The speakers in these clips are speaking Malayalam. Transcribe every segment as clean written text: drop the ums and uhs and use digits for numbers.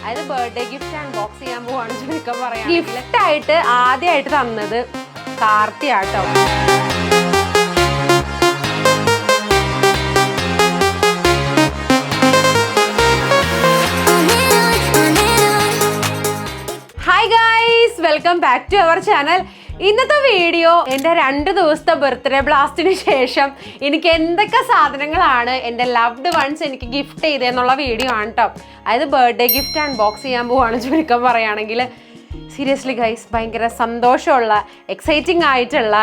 അതായത് ബർത്ത്ഡേ ഗിഫ്റ്റ് അൺബോക്സ് ചെയ്യാൻ പോവാണ് ചുരുക്കം പറയാം. ഗിഫ്റ്റ് ആയിട്ട് ആദ്യമായിട്ട് തന്നത് കാർത്തിയാട്ടോ. Hi guys, welcome back to our channel. ഇന്നത്തെ വീഡിയോ എൻ്റെ 2 ദിവസത്തെ ബർത്ത്ഡേ ബ്ലാസ്റ്റിന് ശേഷം എനിക്ക് എന്തൊക്കെ സാധനങ്ങളാണ് എൻ്റെ ലവ്ഡ് വൺസ് എനിക്ക് ഗിഫ്റ്റ് ചെയ്തതെന്നുള്ള വീഡിയോ ആണ് കേട്ടോ. അതായത് ബർത്ത്ഡേ ഗിഫ്റ്റ് അൺബോക്സ് ചെയ്യാൻ പോവാണ് ചുരുക്കം പറയുകയാണെങ്കിൽ. സീരിയസ്ലി ഗൈസ്, ഭയങ്കര സന്തോഷമുള്ള എക്സൈറ്റിംഗ് ആയിട്ടുള്ള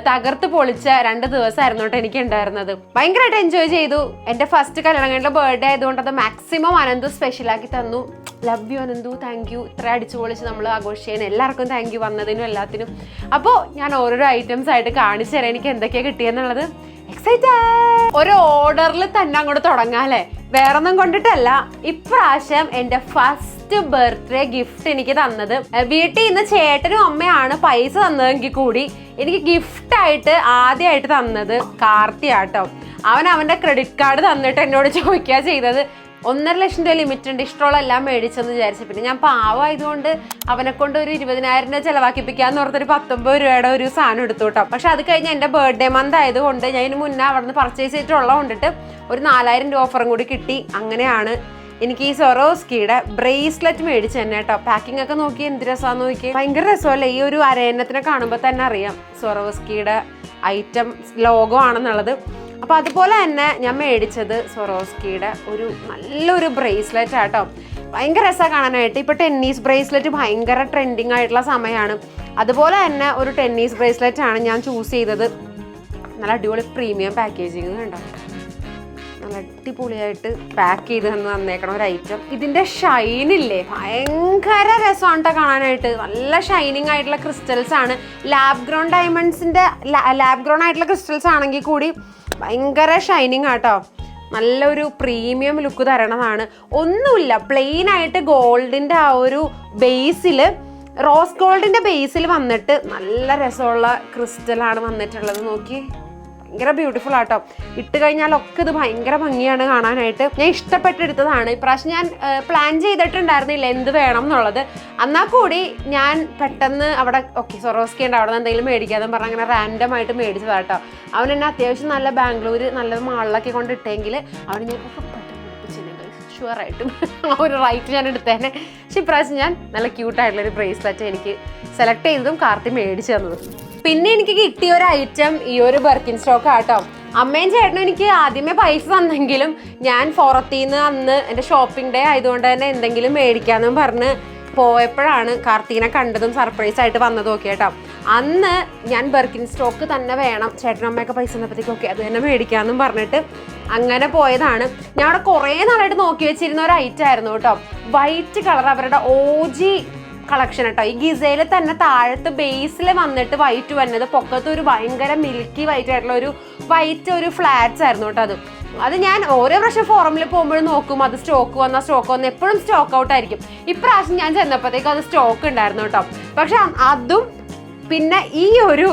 തകർത്ത് പൊളിച്ച 2 ദിവസമായിരുന്നു കേട്ടോ എനിക്ക് ഉണ്ടായിരുന്നത്. ഭയങ്കരമായിട്ട് എൻജോയ് ചെയ്തു. എൻ്റെ ഫസ്റ്റ് കല്യാണം കഴിഞ്ഞ ബർത്ത്ഡേ ആയതുകൊണ്ട് അത് മാക്സിമം അനന്തു സ്പെഷ്യലാക്കി തന്നു. Love you Ananthu, thank you. ഇത്ര അടിച്ചു പൊളിച്ച് നമ്മൾ ആഘോഷിക്കാൻ എല്ലാവർക്കും താങ്ക് യു വന്നതിനും എല്ലാത്തിനും. അപ്പോൾ ഞാൻ ഓരോരോ ഐറ്റംസ് ആയിട്ട് കാണിച്ചു തരാം എനിക്ക് എന്തൊക്കെയാണ് കിട്ടിയെന്നുള്ളത്. എക്സൈറ്റഡ്. ഒരു ഓർഡറിൽ തന്നെ അങ്ങോട്ട് തുടങ്ങാല്ലേ, വേറൊന്നും കൊണ്ടിട്ടല്ല. ഇപ്രാവശ്യം എൻ്റെ ഫസ്റ്റ് ബർത്ത്ഡേ ഗിഫ്റ്റ് എനിക്ക് തന്നത് വീട്ടിൽ നിന്ന് ചേട്ടനും അമ്മയാണ് പൈസ തന്നതെങ്കിൽ കൂടി എനിക്ക് ഗിഫ്റ്റ് ആയിട്ട് ആദ്യമായിട്ട് തന്നത് കാർത്തിയാട്ടോ. അവൻ്റെ ക്രെഡിറ്റ് കാർഡ് തന്നിട്ട് എന്നോട് ചോദിക്കുക ചെയ്തത് 1.5 ലക്ഷം രൂപ ലിമിറ്റ് ഉണ്ട്, ഇഷ്ടമുള്ള എല്ലാം മേടിച്ചെന്ന് വിചാരിച്ചു. പിന്നെ ഞാൻ പാവമായതുകൊണ്ട് അവനെ കൊണ്ട് ഒരു 20,000 രൂപ ചിലവാക്കിപ്പിക്കാന്ന് ഓർത്തൊരു 19 രൂപയുടെ ഒരു സാധനം എടുത്തു കേട്ടോ. പക്ഷെ അത് കഴിഞ്ഞ് എൻ്റെ ബർത്ത്ഡേ മന്ത് ആയതുകൊണ്ട് ഞാൻ ഇതിന് മുന്നേ അവിടെ നിന്ന് പർച്ചേസ് ചെയ്തിട്ടുള്ളത് കൊണ്ടിട്ട് ഒരു 4,000 രൂപ ഓഫറും കൂടി കിട്ടി. അങ്ങനെയാണ് എനിക്ക് ഈ സ്വറോസ്കിയുടെ ബ്രേസ്ലെറ്റ് മേടിച്ചു തന്നെ കേട്ടോ. പാക്കിംഗ് ഒക്കെ നോക്കി എന്ത് രസമാണെന്ന് നോക്കി. ഭയങ്കര രസമല്ലേ, ഈ ഒരു അരയന്നത്തിനെ കാണുമ്പോൾ തന്നെ അറിയാം സ്വറോസ്കിയുടെ ഐറ്റം ലോഗോ ആണെന്നുള്ളത്. അപ്പോൾ അതുപോലെ തന്നെ ഞാൻ മേടിച്ചത് സ്വറോസ്കിയുടെ ഒരു നല്ലൊരു ബ്രേസ്ലെറ്റ് ആട്ടോ. ഭയങ്കര രസമാണ് കാണാനായിട്ട്. ഇപ്പോൾ ടെന്നീസ് ബ്രേസ്ലെറ്റ് ഭയങ്കര ട്രെൻഡിങ് ആയിട്ടുള്ള സമയമാണ്. അതുപോലെ തന്നെ ഒരു ടെന്നീസ് ബ്രേസ്ലെറ്റ് ആണ് ഞാൻ ചൂസ് ചെയ്തത്. നല്ല അടിപൊളി പ്രീമിയം പാക്കേജിങ് കണ്ടോ, നല്ല അടിപൊളിയായിട്ട് പാക്ക് ചെയ്ത് തന്നേക്കണ ഒരു ഐറ്റം. ഇതിൻ്റെ ഷൈനില്ലേ ഭയങ്കര രസമാണ് കേട്ടോ കാണാനായിട്ട്. നല്ല ഷൈനിങ് ആയിട്ടുള്ള ക്രിസ്റ്റൽസ് ആണ്. ലാബ് ഗ്രോൺ ഡയമണ്ട്സിൻ്റെ ലാബ് ഗ്രോൺ ആയിട്ടുള്ള ക്രിസ്റ്റൽസ് ആണെങ്കിൽ കൂടി ഭയങ്കര ഷൈനിങ് ആട്ടോ. നല്ലൊരു പ്രീമിയം ലുക്ക് തരണതാണ്. ഒന്നുമില്ല, പ്ലെയിൻ ആയിട്ട് ഗോൾഡിൻ്റെ ആ ഒരു ബേസിൽ, റോസ് ഗോൾഡിൻ്റെ ബേസിൽ വന്നിട്ട് നല്ല രസമുള്ള ക്രിസ്റ്റലാണ് വന്നിട്ടുള്ളത്. നോക്കി, ഭയങ്കര ബ്യൂട്ടിഫുൾ ആട്ടോ. ഇട്ട് കഴിഞ്ഞാലൊക്കെ ഇത് ഭയങ്കര ഭംഗിയാണ് കാണാനായിട്ട്. ഞാൻ ഇഷ്ടപ്പെട്ടെടുത്തതാണ്. ഇപ്രാവശ്യം ഞാൻ പ്ലാൻ ചെയ്തിട്ടുണ്ടായിരുന്നില്ല എന്ത് വേണം എന്നുള്ളത്. എന്നാൽ കൂടി ഞാൻ പെട്ടെന്ന് അവിടെ സ്വറോസ്കി ഉണ്ട്, അവിടെ നിന്ന് എന്തെങ്കിലും മേടിക്കാതെ പറഞ്ഞാൽ അങ്ങനെ റാൻഡം ആയിട്ട് മേടിച്ചതാട്ടോ. അവൻ എന്നെ അത്യാവശ്യം നല്ല ബാംഗ്ലൂർ നല്ല മാളിലൊക്കെ കൊണ്ടിട്ടെങ്കിൽ അവൻ ഞാൻ ഷുവറായിട്ടും ആ ഒരു റൈറ്റ് ഞാൻ എടുത്തേനെ. പക്ഷെ ഇപ്രാവശ്യം ഞാൻ നല്ല ക്യൂട്ടായിട്ടുള്ളൊരു ബ്രേസ്ലെറ്റ് എനിക്ക് സെലക്ട് ചെയ്തതും കാർത്തി മേടിച്ചു തന്നതും. പിന്നെ എനിക്ക് കിട്ടിയ ഒരു ഐറ്റം ഈ ഒരു ബർക്കിൻ സ്റ്റോക്ക് ആട്ടോ. അമ്മയും ചേട്ടനും എനിക്ക് ആദ്യമേ പൈസ തന്നെങ്കിലും ഞാൻ പുറത്തുനിന്ന് അന്ന് എൻ്റെ ഷോപ്പിംഗ് ഡേ ആയതുകൊണ്ട് തന്നെ എന്തെങ്കിലും മേടിക്കാമെന്നും പറഞ്ഞ് പോയപ്പോഴാണ് കാർത്തിനെ കണ്ടതും സർപ്രൈസ് ആയിട്ട് വന്നതും ഒക്കെ കേട്ടോ. അന്ന് ഞാൻ ബർക്കിൻ സ്റ്റോക്ക് തന്നെ വേണം, ചേട്ടനും അമ്മയൊക്കെ പൈസ തന്നപ്പോഴത്തേക്കൊക്കെ അത് തന്നെ മേടിക്കാമെന്നും പറഞ്ഞിട്ട് അങ്ങനെ പോയതാണ്. ഞാൻ അവിടെ കുറേ നാളായിട്ട് നോക്കി വെച്ചിരുന്ന ഒരു ഐറ്റം ആയിരുന്നു കേട്ടോ. വൈറ്റ് കളർ അവരുടെ OG കളക്ഷൻ കേട്ടോ. ഈ ഗിസയിൽ തന്നെ താഴത്ത് ബേസിൽ വന്നിട്ട് വൈറ്റ് വന്നത്, പൊക്കത്ത് ഒരു ഭയങ്കര മിൽക്കി വൈറ്റ് ആയിട്ടുള്ള ഒരു വൈറ്റ് ഒരു ഫ്ലാറ്റ്സ് ആയിരുന്നു കേട്ടോ. അത് ഞാൻ ഓരോ പ്രാവശ്യം ഫോറമിൽ പോകുമ്പോഴും നോക്കും, അത് സ്റ്റോക്ക് വന്ന എപ്പോഴും സ്റ്റോക്ക് ഔട്ട് ആയിരിക്കും. ഇപ്രാവശ്യം ഞാൻ ചെന്നപ്പോഴത്തേക്കും അത് സ്റ്റോക്ക് ഉണ്ടായിരുന്നു കേട്ടോ. പക്ഷെ അതും പിന്നെ ഈ ഒരു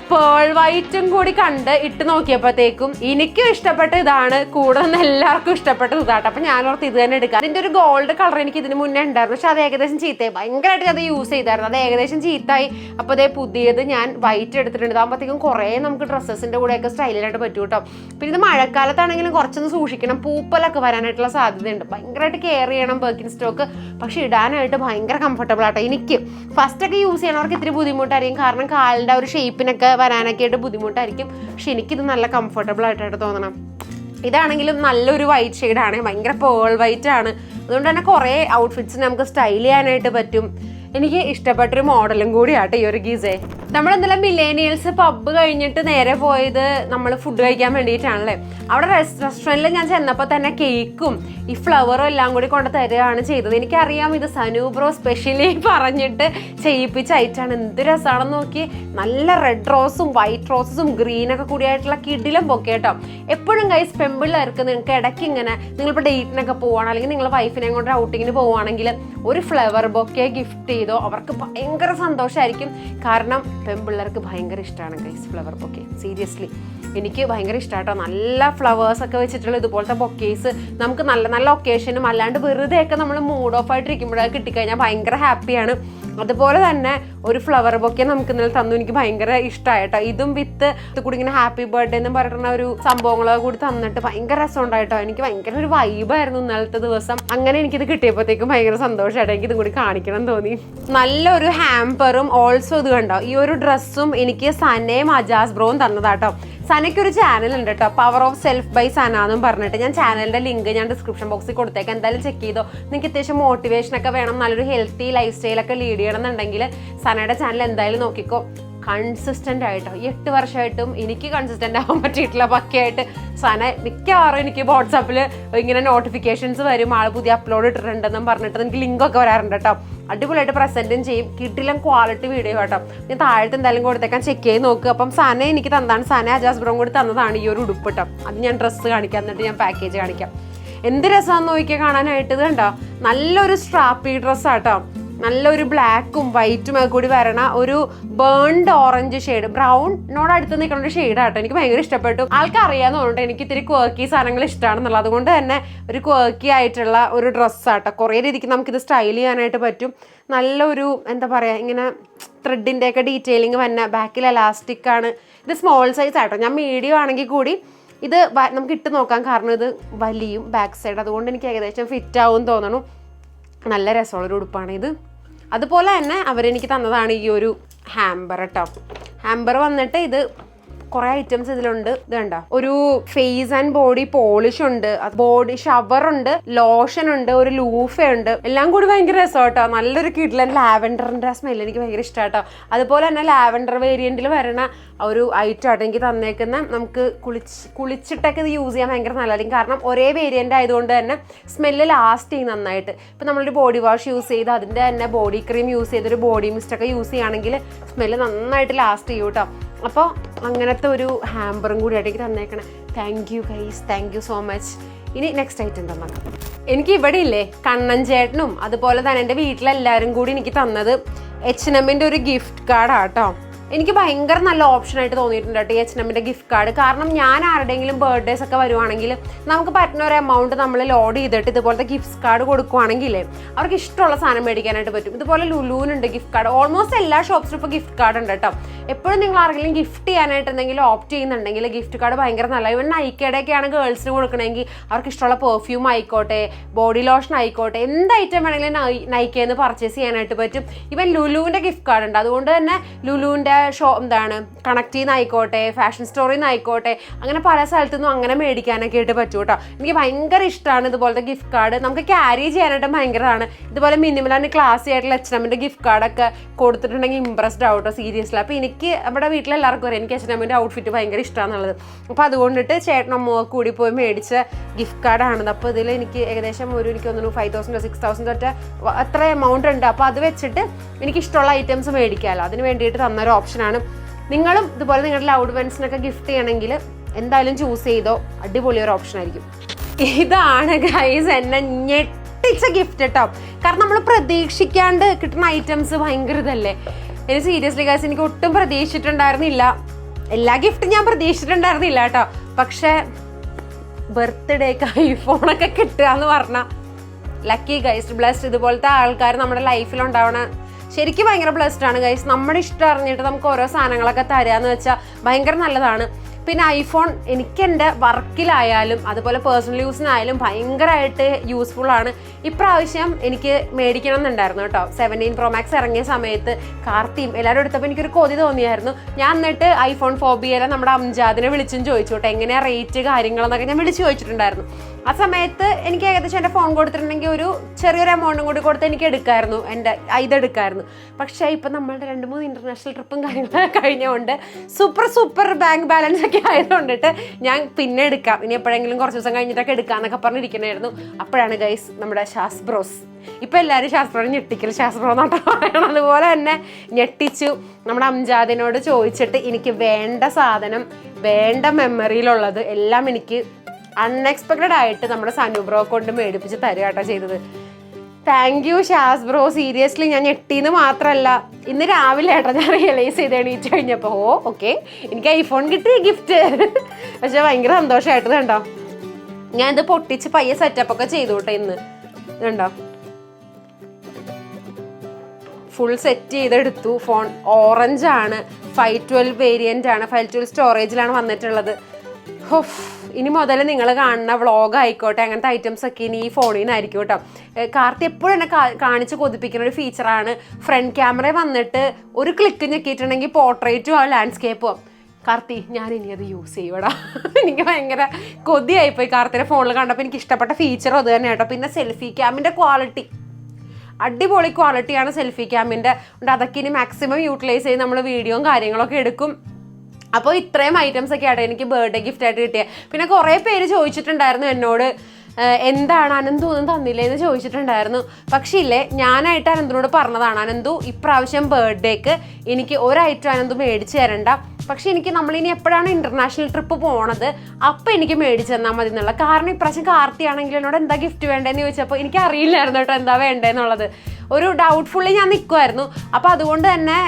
പേൾ വൈറ്റും കൂടി കണ്ട് ഇട്ട് നോക്കിയപ്പോഴത്തേക്കും എനിക്കും ഇഷ്ടപ്പെട്ട ഇതാണ്, കൂടെ നിന്ന് എല്ലാവർക്കും ഇഷ്ടപ്പെട്ടത് ഇതാട്ടോ. അപ്പം ഞാനോർത്ത് ഇത് തന്നെ എടുക്കാം. അതിൻ്റെ ഒരു ഗോൾഡ് കളർ എനിക്ക് ഇതിന് മുന്നേ ഉണ്ടായിരുന്നു, പക്ഷെ അത് ഏകദേശം ചീത്തയായി. ഭയങ്കരമായിട്ട് അത് യൂസ് ചെയ്തായിരുന്നു, അത് ഏകദേശം ചീത്തായി. അപ്പോൾ അതേ പുതിയത് ഞാൻ വൈറ്റ് എടുത്തിട്ടുണ്ട്. ഇതാകുമ്പോഴത്തേക്കും കുറേ നമുക്ക് ഡ്രസ്സസിൻ്റെ കൂടെയൊക്കെ സ്റ്റൈലിലായിട്ട് പറ്റും കേട്ടോ. പിന്നെ ഇത് മഴക്കാലത്താണെങ്കിലും കുറച്ചൊന്ന് സൂക്ഷിക്കണം, പൂപ്പലൊക്കെ വരാനായിട്ടുള്ള സാധ്യതയുണ്ട്. ഭയങ്കരമായിട്ട് കെയർ ചെയ്യണം ബർക്കിൻ സ്റ്റോക്ക്. പക്ഷെ ഇടാനായിട്ട് ഭയങ്കര കംഫർട്ടബിൾ ആട്ടോ. എനിക്ക് ഫസ്റ്റൊക്കെ യൂസ് ചെയ്യണവർക്ക് ഇത്തിരി ബുദ്ധിമുട്ടായിരിക്കും, കാരണം കാലിൻ്റെ ഒരു ഷേപ്പിന് വരാനൊക്കെ ആയിട്ട് ബുദ്ധിമുട്ടായിരിക്കും. പക്ഷെ എനിക്കിത് നല്ല കംഫർട്ടബിൾ ആയിട്ടായിട്ട് തോന്നണം. ഇതാണെങ്കിലും നല്ലൊരു വൈറ്റ് ഷെയ്ഡാണ്, ഭയങ്കര പേൾ വൈറ്റ് ആണ്. അതുകൊണ്ട് തന്നെ കുറേ ഔട്ട്ഫിറ്റ്സ് നമുക്ക് സ്റ്റൈൽ ചെയ്യാനായിട്ട് പറ്റും. എനിക്ക് ഇഷ്ടപ്പെട്ടൊരു മോഡലും കൂടിയാട്ടോ ഈ ഒരു ഗിസേ. നമ്മളെന്തെല്ലാം മില്ലേനിയൽസ് പബ്ബ് കഴിഞ്ഞിട്ട് നേരെ പോയത് നമ്മൾ ഫുഡ് കഴിക്കാൻ വേണ്ടിയിട്ടാണല്ലേ. അവിടെ റെസ്റ്റോറൻറ്റിൽ ഞാൻ ചെന്നപ്പോൾ തന്നെ കേക്കും ഈ ഫ്ലവറും എല്ലാം കൂടി കൊണ്ട് തരികയാണ് ചെയ്തത്. എനിക്കറിയാം ഇത് സനു ബ്രോ സ്പെഷ്യലി പറഞ്ഞിട്ട് ചെയ്യിപ്പിച്ച ഐറ്റാണ്. എന്ത് രസമാണെന്ന് നോക്കി, നല്ല റെഡ് റോസും വൈറ്റ് റോസസും ഗ്രീനൊക്കെ കൂടിയായിട്ടുള്ള കിടിലം പൊക്കെ കേട്ടോ. എപ്പോഴും ഗൈസ് പെമ്പിള്ളേർക്ക് നിങ്ങൾക്ക് ഇടയ്ക്ക് ഇങ്ങനെ നിങ്ങളിപ്പോൾ ഡേറ്റിനൊക്കെ പോവുകയാണ്, അല്ലെങ്കിൽ നിങ്ങൾ വൈഫിനെ കൊണ്ട് ഔട്ടിങ്ങിന് പോവുകയാണെങ്കിൽ ഒരു ഫ്ലവർ ബൊക്കെ ഗിഫ്റ്റ് ചെയ്തോ അവർക്ക് ഭയങ്കര സന്തോഷമായിരിക്കും. കാരണം പെൺപിള്ളേർക്ക് ഭയങ്കര ഇഷ്ടമാണ് ഗൈസ് ഫ്ലവർ ബൊക്കെ, സീരിയസ്ലി. എനിക്ക് ഭയങ്കര ഇഷ്ടമാട്ടോ. നല്ല ഫ്ലവേഴ്സൊക്കെ വെച്ചിട്ടുള്ള ഇതുപോലത്തെ ബൊക്കേസ് നമുക്ക് നല്ല നല്ല ഒക്കേഷനും അല്ലാണ്ട് വെറുതെയൊക്കെ നമ്മൾ മൂഡ് ഓഫ് ആയിട്ടിരിക്കുമ്പോഴൊക്കെ കിട്ടിക്കഴിഞ്ഞാൽ ഭയങ്കര ഹാപ്പിയാണ്. അതുപോലെ തന്നെ ഒരു ഫ്ലവർ ബൊക്കെ നമുക്ക് ഇന്നലെ തന്നു. എനിക്ക് ഭയങ്കര ഇഷ്ടമായിട്ടോ. ഇതും വിത്ത് കൂടി ഇങ്ങനെ ഹാപ്പി ബർത്ത്ഡേ എന്ന് പറയുന്ന ഒരു സംഭവങ്ങളൊക്കെ കൂടി തന്നിട്ട് ഭയങ്കര രസമുണ്ടായിട്ടോ. എനിക്ക് ഭയങ്കര ഒരു വൈബായിരുന്നു ഇന്നലത്തെ ദിവസം. അങ്ങനെ എനിക്കിത് കിട്ടിയപ്പോഴത്തേക്കും ഭയങ്കര സന്തോഷമായിട്ട് എനിക്ക് ഇതും കൂടി കാണിക്കണം തോന്നി. നല്ലൊരു ഹാമ്പറും ഓൾസോ ഇത് കണ്ടോ, ഈ ഒരു ഡ്രസ്സും എനിക്ക് സനയും അജാസ് ബ്രോയും തന്നതാട്ടോ. സനയ്ക്കൊരു ചാനൽ ഉണ്ട് കേട്ടോ, പവർ ഓഫ് സെൽഫ് ബൈ സന എന്നും പറഞ്ഞിട്ട്. ഞാൻ ചാനലിന്റെ ലിങ്ക് ഞാൻ ഡിസ്ക്രിപ്ഷൻ ബോക്സിൽ കൊടുത്തേക്കാം, എന്തായാലും ചെക്ക് ചെയ്തോ. നിങ്ങൾക്ക് അത്യാവശ്യം മോട്ടിവേഷൻ ഒക്കെ വേണം, നല്ലൊരു ഹെൽത്തി ലൈഫ് സ്റ്റൈലൊക്കെ ലീഡ് ചെയ്യണം എന്നുണ്ടെങ്കിൽ സനയുടെ ചാനൽ എന്തായാലും നോക്കിക്കോ. കൺസിസ്റ്റന്റ് ആയിട്ടോ 8 വർഷമായിട്ടും എനിക്ക് കൺസിസ്റ്റന്റ് ആവാൻ പറ്റിയിട്ടില്ല. പക്കയായിട്ട് സന മിക്കവാറും എനിക്ക് വാട്സാപ്പിൽ ഇങ്ങനെ നോട്ടിഫിക്കേഷൻസ് വരും, ആൾ പുതിയ അപ്ലോഡ് ഇട്ടിട്ടുണ്ടെന്നും പറഞ്ഞിട്ട് എനിക്ക് ലിങ്കൊക്കെ വരാറുണ്ട് കേട്ടോ. അടിപൊളിയായിട്ട് പ്രസന്റും ചെയ്യും, കിട്ടില്ല ക്വാളിറ്റി വീഡിയോ കേട്ടോ. ഞാൻ താഴത്ത് എന്തായാലും കൊടുത്തേക്കാൻ ചെക്ക് ചെയ്ത് നോക്കുക. അപ്പം സന എനിക്ക് തന്നതാണ്, സന അജാസ് ബ്രോം കൂടി തന്നതാണ് ഈ ഒരു ഉടുപ്പ് കേട്ടോ. അത് ഞാൻ ഡ്രസ്സ് കാണിക്കാം, എന്നിട്ട് ഞാൻ പാക്കേജ് കാണിക്കാം. എന്ത് രസമാണെന്ന് നോക്കിയാൽ കാണാനായിട്ട്. ഇത് കണ്ടോ, നല്ലൊരു സ്ട്രാപ്പി ഡ്രസ്സാട്ടോ. നല്ലൊരു ബ്ലാക്കും വൈറ്റും ഒക്കെ കൂടി വരണ ഒരു ബേൺഡ് ഓറഞ്ച് ഷെയ്ഡ്, ബ്രൗണിനോട് അടുത്ത് നിൽക്കുന്ന ഒരു ഷെയ്ഡാട്ടോ. എനിക്ക് ഭയങ്കര ഇഷ്ടപ്പെട്ടു. ആൾക്ക് അറിയാന്ന് തോന്നുന്നുണ്ട് എനിക്ക് ഇത്തിരി ക്വർക്കി സാധനങ്ങൾ ഇഷ്ടമാണെന്നുള്ളത്. അതുകൊണ്ട് തന്നെ ഒരു ക്വർക്കി ആയിട്ടുള്ള ഒരു ഡ്രസ്സാട്ടോ. കുറേ രീതിക്ക് നമുക്കിത് സ്റ്റൈൽ ചെയ്യാനായിട്ട് പറ്റും. നല്ലൊരു എന്താ പറയുക, ഇങ്ങനെ ത്രെഡിൻ്റെ ഒക്കെ ഡീറ്റെയിലിങ് വന്ന, ബാക്കിൽ എലാസ്റ്റിക് ആണ്. ഇത് സ്മോൾ സൈസ് ആട്ടോ. ഞാൻ മീഡിയം ആണെങ്കിൽ കൂടി ഇത് നമുക്ക് ഇട്ട് നോക്കാം, കാരണം ഇത് വലിയും ബാക്ക് സൈഡ്. അതുകൊണ്ട് എനിക്ക് ഏകദേശം ഫിറ്റ് ആവും തോന്നണു. നല്ല രസമുള്ളൊരു ഉടുപ്പാണ് ഇത്. അതുപോലെ തന്നെ അവരെനിക്ക് തന്നതാണ് ഈ ഒരു ഹാമ്പർ കേട്ടോ. ഹാമ്പർ വന്നിട്ട് ഇത് കുറേ ഐറ്റംസ് ഇതിലുണ്ട്. ഇത് കണ്ട, ഒരു ഫേസ് ആൻഡ് ബോഡി പോളിഷ് ഉണ്ട്, ബോഡി ഷവർ ഉണ്ട്, ലോഷൻ ഉണ്ട്, ഒരു ലൂഫ ഉണ്ട്. എല്ലാം കൂടി ഭയങ്കര രസം കേട്ടോ. നല്ലൊരു കിഡ്ലൻ ലാവൻഡറിന്റെ സ്മെല്ല് എനിക്ക് ഭയങ്കര ഇഷ്ടമാട്ടോ. അതുപോലെ തന്നെ ലാവൻഡർ വേരിയന്റിൽ വരണ ഒരു ഐറ്റം ആട്ടോ എനിക്ക് തന്നേക്കുന്ന. നമുക്ക് കുളിച്ചിട്ടൊക്കെ ഇത് യൂസ് ചെയ്യാൻ ഭയങ്കര നല്ലതായിരിക്കും, കാരണം ഒരേ വേരിയന്റ് ആയതുകൊണ്ട് തന്നെ സ്മെല്ല് ലാസ്റ്റ് ചെയ്യും നന്നായിട്ട്. ഇപ്പം നമ്മളൊരു ബോഡി വാഷ് യൂസ് ചെയ്ത് അതിൻ്റെ തന്നെ ബോഡി ക്രീം യൂസ് ചെയ്തൊരു ബോഡി മിസ്റ്റ് ഒക്കെ യൂസ് ചെയ്യുകയാണെങ്കിൽ സ്മെല്ല് നന്നായിട്ട് ലാസ്റ്റ് ചെയ്യും കേട്ടോ. അപ്പോൾ അങ്ങനത്തെ ഒരു ഹാമ്പറും കൂടി ആയിട്ട് തന്നേക്കണേ. Thank you guys, thank you so much. ഇനി നെക്സ്റ്റ് ഐറ്റം തന്നേക്കാം. എനിക്ക് ഇവിടെ ഇല്ലേ കണ്ണൻ ചേട്ടനും അതുപോലെ തന്നെ എൻ്റെ വീട്ടിലെല്ലാവരും കൂടി എനിക്ക് തന്നത് H&Mന്റെ ഒരു ഗിഫ്റ്റ് കാർഡാട്ടോ. എനിക്ക് ഭയങ്കര നല്ല ഓപ്ഷനായിട്ട് തോന്നിയിട്ടുണ്ട് കേട്ടോ ഈ H&Mന്റെ ഗിഫ്റ്റ് കാർഡ്. കാരണം ഞാൻ ആരുടെയെങ്കിലും ബർത്ത്ഡേസ് ഒക്കെ വരുവാണെങ്കിൽ നമുക്ക് പറ്റുന്ന ഒരു എമൗണ്ട് നമ്മൾ ലോഡ് ചെയ്തിട്ട് ഇതുപോലത്തെ ഗിഫ്റ്റ് കാർഡ് കൊടുക്കുവാണെങ്കിൽ അവർക്ക് ഇഷ്ടമുള്ള സാധനം മേടിക്കാനായിട്ട് പറ്റും. ഇതുപോലെ ലുലുവിനുണ്ട് ഗിഫ്റ്റ് കാർഡ്. ഓൾമോസ്റ്റ് എല്ലാ ഷോപ്സിലും ഇപ്പോൾ ഗിഫ്റ്റ് കാർഡ് ഉണ്ട് കേട്ടോ. എപ്പോഴും നിങ്ങൾ ആരെങ്കിലും ഗിഫ്റ്റ് ചെയ്യാനായിട്ട് എന്തെങ്കിലും ഓപ്റ്റ് ചെയ്യുന്നുണ്ടെങ്കിൽ ഗിഫ്റ്റ് കാർഡ് ഭയങ്കര നല്ല. ഇവൻ നൈക്കയുടെയൊക്കെയാണ് ഗേൾസിന് കൊടുക്കണമെങ്കിൽ അവർക്ക് ഇഷ്ടമുള്ള പെർഫ്യൂം ആയിക്കോട്ടെ, ബോഡി ലോഷൻ ആയിക്കോട്ടെ, എന്ത് ഐറ്റം വേണമെങ്കിലും നൈക്കയിൽ നിന്ന് പർച്ചേസ് ചെയ്യാനായിട്ട് പറ്റും. ഇവൻ ലുലുവിൻ്റെ ഗിഫ്റ്റ് കാർഡ് ഉണ്ട്. അതുകൊണ്ട് തന്നെ ലുലുവിൻ്റെ കണക്ട് ചെയ്യുന്നായിക്കോട്ടെ, ഫാഷൻ സ്റ്റോറിൽ നിന്നായിക്കോട്ടെ, അങ്ങനെ പല സ്ഥലത്തുനിന്നും അങ്ങനെ മേടിക്കാനൊക്കെ ആയിട്ട് പറ്റും കേട്ടോ. എനിക്ക് ഭയങ്കര ഇഷ്ടമാണ് ഇതുപോലത്തെ ഗിഫ്റ്റ് കാർഡ്. നമുക്ക് ക്യാരി ചെയ്യാനായിട്ട് ഭയങ്കരമാണ്. ഇതുപോലെ മിനിമൽ ആൻഡ് ക്ലാസി ആയിട്ടുള്ള H&Mന്റെ ഗിഫ്റ്റ് കാർഡൊക്കെ കൊടുത്തിട്ടുണ്ടെങ്കിൽ ഇംപ്രസ്ഡ് ആവട്ടോ സീരിയസ്ലി. അപ്പോൾ എനിക്ക് നമ്മുടെ വീട്ടിലെല്ലാവർക്കും അറിയാം എനിക്ക് H&Mന്റെ ഔട്ട്ഫിറ്റ് ഭയങ്കര ഇഷ്ടമാണെന്നുള്ളത്. അപ്പോൾ അതുകൊണ്ടിട്ട് ചേട്ടനമ്മ കൂടി പോയി മേടിച്ച ഗിഫ്റ്റ് കാർഡാണത്. അപ്പോൾ ഇതിൽ എനിക്ക് ഏകദേശം എനിക്ക് തോന്നുന്നു 5,000 6,000 തൊട്ട് അത്ര എമൗണ്ട് ഉണ്ട്. അപ്പോൾ അത് വെച്ചിട്ട് എനിക്ക് ഇഷ്ടമുള്ള ഐറ്റംസ് മേടിക്കാമല്ലോ, അതിന് വേണ്ടിയിട്ട് തന്നൊരു ഓപ്ഷനാണ്. നിങ്ങളും ഇതുപോലെ നിങ്ങളുടെ ലൗഡ് വൺസിനൊക്കെ ഗിഫ്റ്റ് ചെയ്യണമെങ്കിൽ എന്തായാലും ചൂസ് ചെയ്തോ, അടിപൊളി ഒരു ഓപ്ഷൻ ആയിരിക്കും. ഇതാണ് ഗൈസ് എന്നെ ഞെട്ടിച്ച ഗിഫ്റ്റ് കേട്ടോ. കാരണം നമ്മൾ പ്രതീക്ഷിക്കാണ്ട് കിട്ടുന്ന ഐറ്റംസ് ഭയങ്കര ഇതല്ലേ. എനിക്ക് സീരിയസ്ലി ഗൈസ് എനിക്ക് ഒട്ടും പ്രതീക്ഷിച്ചിട്ടുണ്ടായിരുന്നില്ല. എല്ലാ ഗിഫ്റ്റും ഞാൻ പ്രതീക്ഷിച്ചിട്ടുണ്ടായിരുന്നില്ല കേട്ടോ. പക്ഷേ ബർത്ത്ഡേക്ക് ഐഫോണൊക്കെ കിട്ടുക എന്ന് പറഞ്ഞാൽ ലക്കി ഗൈസ്, ബ്ലെസ്ഡ്. ഇതുപോലത്തെ ആൾക്കാർ നമ്മുടെ ലൈഫിലുണ്ടാവണ ശരിക്കും ഭയങ്കര ബ്ലെസ്ഡ് ആണ് ഗൈസ്. നമ്മുടെ ഇഷ്ടം അറിഞ്ഞിട്ട് നമുക്ക് ഓരോ സാധനങ്ങളൊക്കെ തരാന്ന് വെച്ചാൽ ഭയങ്കര നല്ലതാണ്. പിന്നെ ഐഫോൺ എനിക്ക് എൻ്റെ വർക്കിലായാലും അതുപോലെ പേഴ്സണൽ യൂസിനായാലും ഭയങ്കരമായിട്ട് യൂസ്ഫുൾ ആണ്. ഇപ്രാവശ്യം എനിക്ക് മേടിക്കണം എന്നുണ്ടായിരുന്നു കേട്ടോ. 17 Pro Max ഇറങ്ങിയ സമയത്ത് കാർത്തിയും എല്ലാവരും എടുത്തപ്പോൾ എനിക്കൊരു കൊതി തോന്നിയായിരുന്നു. ഞാൻ എന്നിട്ട് ഐഫോൺ ഫോബിയയിലെ നമ്മുടെ അംജാദിനെ വിളിച്ചും ചോദിച്ചു കേട്ടോ, എങ്ങനെയാണ് റേറ്റ് കാര്യങ്ങളെന്നൊക്കെ ഞാൻ വിളിച്ചു ചോദിച്ചിട്ടുണ്ടായിരുന്നു. ആ സമയത്ത് എനിക്ക് ഏകദേശം എൻ്റെ ഫോൺ കൊടുത്തിട്ടുണ്ടെങ്കിൽ ഒരു ചെറിയൊരു എമൗണ്ടും കൂടി കൊടുത്ത് എനിക്ക് എടുക്കാമായിരുന്നു, എൻ്റെ ഇതെടുക്കാമായിരുന്നു. പക്ഷേ ഇപ്പം നമ്മളുടെ 2-3 ഇൻ്റർനാഷണൽ ട്രിപ്പും കാര്യങ്ങളൊക്കെ കഴിഞ്ഞുകൊണ്ട് സൂപ്പർ ബാങ്ക് ബാലൻസ് ഒക്കെ ആയതുകൊണ്ടിട്ട് ഞാൻ പിന്നെ എടുക്കാം, ഇനി എപ്പോഴെങ്കിലും കുറച്ച് ദിവസം കഴിഞ്ഞിട്ടൊക്കെ എടുക്കാമെന്നൊക്കെ പറഞ്ഞിരിക്കണമായിരുന്നു. അപ്പോഴാണ് ഗൈസ് നമ്മുടെ ശാസ്ബ്രോസ്, ഇപ്പം എല്ലാവരും ശാസ്ബ്രോ ഞെട്ടിക്കൽ ശാസ്ബ്രോ എന്നാട്ടോ പറയണം, അതുപോലെ തന്നെ ഞെട്ടിച്ചു. നമ്മുടെ അംജാദിനോട് ചോദിച്ചിട്ട് എനിക്ക് വേണ്ട സാധനം, വേണ്ട മെമ്മറിയിലുള്ളത് എല്ലാം എനിക്ക് അൺഎക്സ്പെക്റ്റഡ് ആയിട്ട് നമ്മുടെ സനുബ്രോ കൊണ്ട് മേടിപ്പിച്ച് തരുക കേട്ടോ ചെയ്തത്. Thank you Shaz bro. Seriously ഞാൻ ഞെട്ടിന്ന് മാത്രമല്ല, ഇന്ന് രാവിലെ ഏട്ടാ ഞാൻ റിയലൈസ് ചെയ്ത് എണീറ്റ് കഴിഞ്ഞപ്പോൾ ഓക്കെ എനിക്ക് ഐഫോൺ കിട്ടി ഗിഫ്റ്റ്. പക്ഷെ ഭയങ്കര സന്തോഷമായിട്ട് കണ്ടോ. ഞാൻ ഇത് പൊട്ടിച്ച് പയ്യെ സെറ്റപ്പ് ഒക്കെ ചെയ്തോട്ടെ ഇന്ന്. കണ്ടോ ഫുൾ സെറ്റ് ചെയ്തെടുത്തു. ഫോൺ ഓറഞ്ച് ആണ്, 512 വേരിയന്റ് ആണ്, 512 സ്റ്റോറേജിലാണ് വന്നിട്ടുള്ളത്. ഇനി മുതൽ നിങ്ങൾ കാണുന്ന വ്ളോഗ് ആയിക്കോട്ടെ അങ്ങനത്തെ ഐറ്റംസ് ഒക്കെ ഇനി ഈ ഫോണിൽ നിന്നായിരിക്കും കേട്ടോ. കാർത്തി എപ്പോഴും എന്നെ കാണിച്ച് കൊതിപ്പിക്കുന്ന ഒരു ഫീച്ചറാണ് ഫ്രണ്ട് ക്യാമറ വന്നിട്ട് ഒരു ക്ലിക്ക് ഞെക്കിയിട്ടുണ്ടെങ്കിൽ പോർട്രേറ്റും ആ ലാൻഡ്സ്കേപ്പും. കാർത്തി ഞാൻ ഇനി അത് യൂസ് ചെയ്യൂടാ. എനിക്ക് ഭയങ്കര കൊതിയായിപ്പോയി കാർത്തിയുടെ ഫോണിൽ കണ്ടപ്പോൾ. എനിക്ക് ഇഷ്ടപ്പെട്ട ഫീച്ചറും അത് തന്നെ കേട്ടോ. പിന്നെ സെൽഫി ക്യാമിൻ്റെ ക്വാളിറ്റി അടിപൊളി ക്വാളിറ്റിയാണ് സെൽഫി ക്യാമിൻ്റെ. അതൊക്കെ ഇനി മാക്സിമം യൂട്ടിലൈസ് ചെയ്ത് നമ്മൾ വീഡിയോയും കാര്യങ്ങളൊക്കെ എടുക്കും. അപ്പോൾ ഇത്രയും ഐറ്റംസ് ഒക്കെ ആയിട്ട് എനിക്ക് ബർത്ത്ഡേ ഗിഫ്റ്റ് ആയിട്ട് കിട്ടിയത്. പിന്നെ കുറേ പേര് ചോദിച്ചിട്ടുണ്ടായിരുന്നു എന്നോട് എന്താണ് അനന്തു ഒന്നും തന്നില്ലേ എന്ന് ചോദിച്ചിട്ടുണ്ടായിരുന്നു. പക്ഷേ ഇല്ലേ, ഞാനായിട്ട് അനന്തിനോട് പറഞ്ഞതാണ്, അനന്തു ഇപ്രാവശ്യം ബർത്ത്ഡേക്ക് എനിക്ക് ഒരൈറ്റം അനന്തു മേടിച്ച് തരണ്ട, പക്ഷെ എനിക്ക് നമ്മളിനി എപ്പോഴാണ് ഇന്റർനാഷണൽ ട്രിപ്പ് പോണത് അപ്പം എനിക്ക് മേടിച്ച് തന്നാൽ മതി എന്നുള്ള. കാരണം ഇപ്രാവശ്യം കാർത്തിയാണെങ്കിൽ എന്നോട് എന്താ ഗിഫ്റ്റ് വേണ്ടതെന്ന് ചോദിച്ചപ്പോൾ എനിക്ക് അറിയില്ലായിരുന്നു കേട്ടോ എന്താ വേണ്ടതെന്നുള്ളത്. ഒരു ഡൗട്ട്ഫുള്ളി ഞാൻ നിൽക്കുമായിരുന്നു. അപ്പോൾ അതുകൊണ്ട് തന്നെ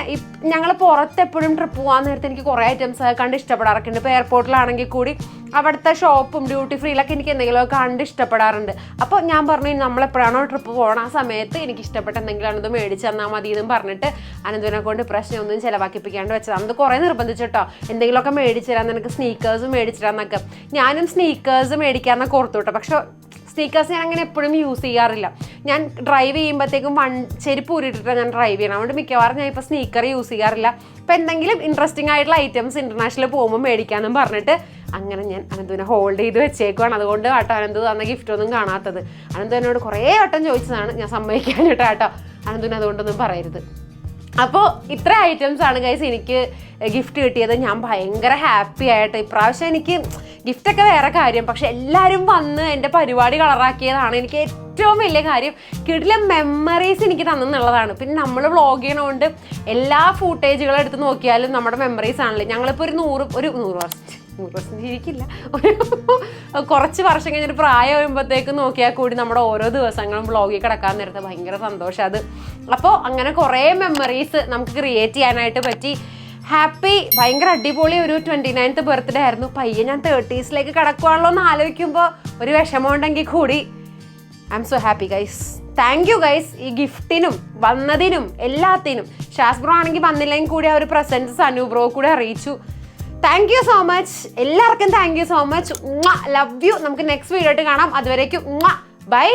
ഞങ്ങൾ പുറത്ത് എപ്പോഴും ട്രിപ്പ് പോകാൻ നേരത്തെ എനിക്ക് കുറേ ഐറ്റംസ് കണ്ട് ഇഷ്ടപ്പെടാറൊക്കെ ഉണ്ട്. ഇപ്പോൾ എയർപോർട്ടിലാണെങ്കിൽ കൂടി അവിടുത്തെ ഷോപ്പും ഡ്യൂട്ടി ഫ്രീയിലൊക്കെ എനിക്ക് എന്തെങ്കിലുമൊക്കെ കണ്ട് ഇഷ്ടപ്പെടാറുണ്ട്. അപ്പോൾ ഞാൻ പറഞ്ഞു നമ്മളെപ്പോഴാണോ ട്രിപ്പ് പോകണം ആ സമയത്ത് എനിക്ക് ഇഷ്ടപ്പെട്ട എന്തെങ്കിലും അനന്ത് മേടിച്ച് തന്നാൽ മതി എന്നും പറഞ്ഞിട്ട് അനന്തുവിനെ കൊണ്ട് പ്രശ്നമൊന്നും ചിലവാക്കിപ്പിക്കാണ്ട് വെച്ചത്. അനന്ത് കുറേ നിർബന്ധിച്ചിട്ടോ എന്തെങ്കിലുമൊക്കെ മേടിച്ചു തരാം, നിനക്ക് സ്നീക്കേഴ്സ് മേടിച്ചു തരാമെന്നൊക്കെ. ഞാനും സ്നീക്കേഴ്സ് മേടിക്കാമെന്നൊക്കെ ഓർത്തു കേട്ടോ. പക്ഷെ സ്നീക്കേഴ്സ് ഞാൻ അങ്ങനെ എപ്പോഴും യൂസ് ചെയ്യാറില്ല. ഞാൻ ഡ്രൈവ് ചെയ്യുമ്പോഴത്തേക്കും ചെരുപ്പ് ഊരിട്ടിട്ടാണ് ഞാൻ ഡ്രൈവ് ചെയ്യണം. അതുകൊണ്ട് മിക്കവാറും ഞാൻ ഇപ്പോൾ സ്നീക്കർ യൂസ് ചെയ്യാറില്ല. അപ്പോൾ എന്തെങ്കിലും ഇൻട്രസ്റ്റിംഗ് ആയിട്ടുള്ള ഐറ്റംസ് ഇന്റർനാഷണൽ പോകുമ്പോൾ മേടിക്കാമെന്നും പറഞ്ഞിട്ട് അങ്ങനെ ഞാൻ അനന്തുവിനെ ഹോൾഡ് ചെയ്ത് വെച്ചേക്കുവാണ്. അതുകൊണ്ട് കേട്ടോ അനന്തു തന്ന ഗിഫ്റ്റ് ഒന്നും കാണാത്തത്. അനന്തു എന്നോട് കുറേ വട്ടം ചോദിച്ചതാണ്, ഞാൻ സമ്മതിക്കാനിട്ട് കേട്ടോ. അനന്തുവിന് അതുകൊണ്ടൊന്നും പറയരുത്. അപ്പോൾ ഇത്ര ഐറ്റംസ് ആണ് ഗൈസ് എനിക്ക് ഗിഫ്റ്റ് കിട്ടിയത്. ഞാൻ ഭയങ്കര ഹാപ്പി ആയിട്ട് ഇപ്രാവശ്യം എനിക്ക് ഗിഫ്റ്റൊക്കെ വേറെ കാര്യം, പക്ഷെ എല്ലാവരും വന്ന് എൻ്റെ പരിപാടി കളറാക്കിയതാണ് എനിക്ക് ഏറ്റവും വലിയ കാര്യം. കിടിലം മെമ്മറീസ് എനിക്ക് തന്നെന്നുള്ളതാണ്. പിന്നെ നമ്മൾ വ്ളോഗ് ചെയ്യണതുകൊണ്ട് എല്ലാ ഫൂട്ടേജുകളും എടുത്ത് നോക്കിയാലും നമ്മുടെ മെമ്മറീസ് ആണല്ലേ. ഞങ്ങളിപ്പോൾ ഒരു 100 വർഷം ഇരിക്കില്ല, ഒരു കുറച്ച് വർഷം കഴിഞ്ഞൊരു പ്രായം വരുമ്പോഴത്തേക്ക് നോക്കിയാൽ കൂടി നമ്മുടെ ഓരോ ദിവസങ്ങളും വ്ളോഗിൽ കിടക്കാൻ നേരത്തെ ഭയങ്കര സന്തോഷം അത്. അപ്പോൾ അങ്ങനെ കുറേ മെമ്മറീസ് നമുക്ക് ക്രിയേറ്റ് ചെയ്യാനായിട്ട് പറ്റി. ഹാപ്പി, ഭയങ്കര അടിപൊളി ഒരു 29th ബർത്ത്ഡേ ആയിരുന്നു. പയ്യെ ഞാൻ 30s കിടക്കുവാണല്ലോ എന്ന് ആലോചിക്കുമ്പോൾ ഒരു വിഷമം ഉണ്ടെങ്കിൽ കൂടി I M so happy guys. Thank you guys ഈ ഗിഫ്റ്റിനും വന്നതിനും എല്ലാത്തിനും. ഷാസ് ബ്രോ ആണെങ്കിൽ വന്നില്ലെങ്കിൽ കൂടി ആ ഒരു പ്രസൻസ് സനു ബ്രോ കൂടെ അറിയിച്ചു. താങ്ക് യു സോ മച്ച് എല്ലാവർക്കും. Thank you so much. Love you. നമുക്ക് നെക്സ്റ്റ് വീഡിയോ ആയിട്ട് കാണാം. അതുവരേക്കും ബൈ.